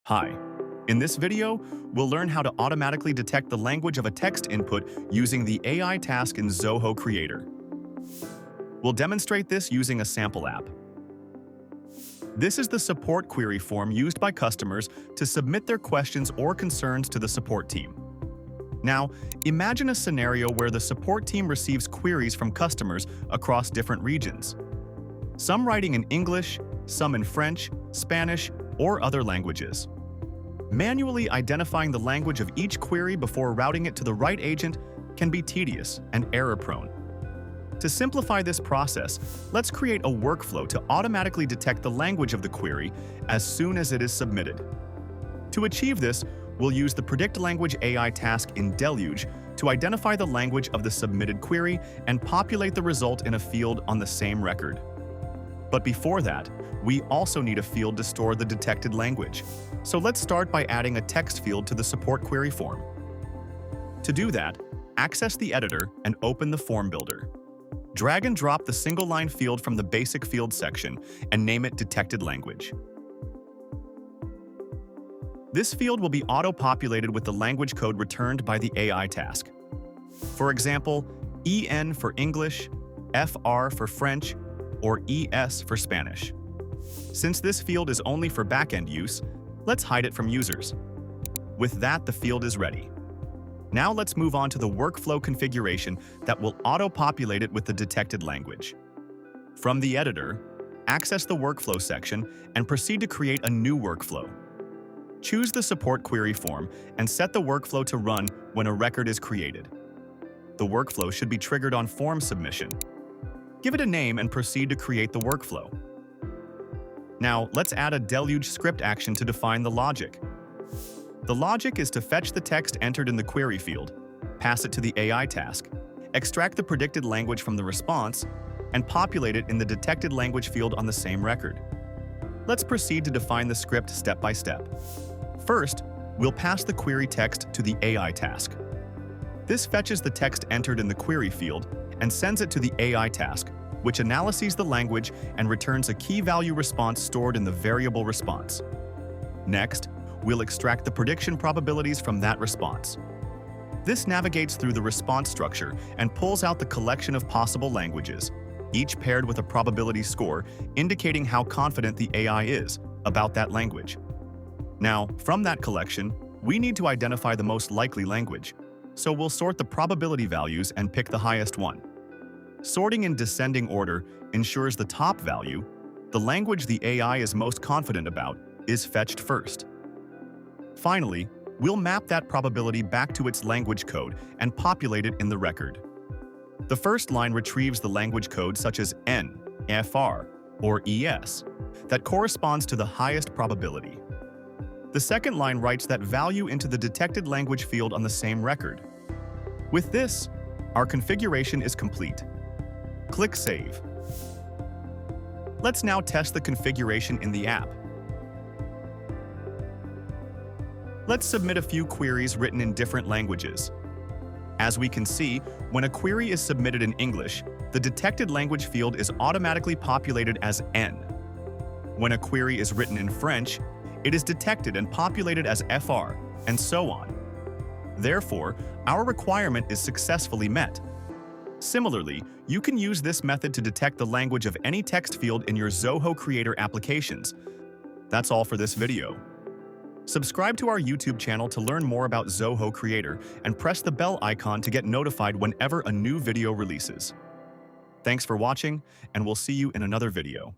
Hi. In this video, we'll learn how to automatically detect the language of a text input using the AI task in Zoho Creator. We'll demonstrate this using a sample app. This is the support query form used by customers to submit their questions or concerns to the support team. Now, imagine a scenario where the support team receives queries from customers across different regions. Some writing in English, some in French, Spanish, or other languages. Manually identifying the language of each query before routing it to the right agent can be tedious and error-prone. To simplify this process, let's create a workflow to automatically detect the language of the query as soon as it is submitted. To achieve this, we'll use the Predict Language AI task in Deluge to identify the language of the submitted query and populate the result in a field on the same record. But before that, we also need a field to store the detected language. So let's start by adding a text field to the support query form. To do that, access the editor and open the form builder. Drag and drop the single-line field from the Basic Field section and name it Detected Language. This field will be auto-populated with the language code returned by the AI task. For example, EN for English, FR for French, or ES for Spanish. Since this field is only for backend use, let's hide it from users. With that, the field is ready. Now let's move on to the workflow configuration that will auto-populate it with the detected language. From the editor, access the workflow section and proceed to create a new workflow. Choose the support query form and set the workflow to run when a record is created. The workflow should be triggered on form submission. Give it a name and proceed to create the workflow. Now, let's add a Deluge script action to define the logic. The logic is to fetch the text entered in the query field, pass it to the AI task, extract the predicted language from the response, and populate it in the detected language field on the same record. Let's proceed to define the script step by step. First, we'll pass the query text to the AI task. This fetches the text entered in the query field and sends it to the AI task, which analyzes the language and returns a key value response stored in the variable response. Next, we'll extract the prediction probabilities from that response. This navigates through the response structure and pulls out the collection of possible languages, each paired with a probability score indicating how confident the AI is about that language. Now, from that collection, we need to identify the most likely language, so we'll sort the probability values and pick the highest one. Sorting in descending order ensures the top value, the language the AI is most confident about, is fetched first. Finally, we'll map that probability back to its language code and populate it in the record. The first line retrieves the language code such as N, FR, or ES that corresponds to the highest probability. The second line writes that value into the detected language field on the same record. With this, our configuration is complete. Click Save. Let's now test the configuration in the app. Let's submit a few queries written in different languages. As we can see, when a query is submitted in English, the detected language field is automatically populated as N. When a query is written in French, it is detected and populated as FR, and so on. Therefore, our requirement is successfully met. Similarly, you can use this method to detect the language of any text field in your Zoho Creator applications. That's all for this video. Subscribe to our YouTube channel to learn more about Zoho Creator and press the bell icon to get notified whenever a new video releases. Thanks for watching, and we'll see you in another video.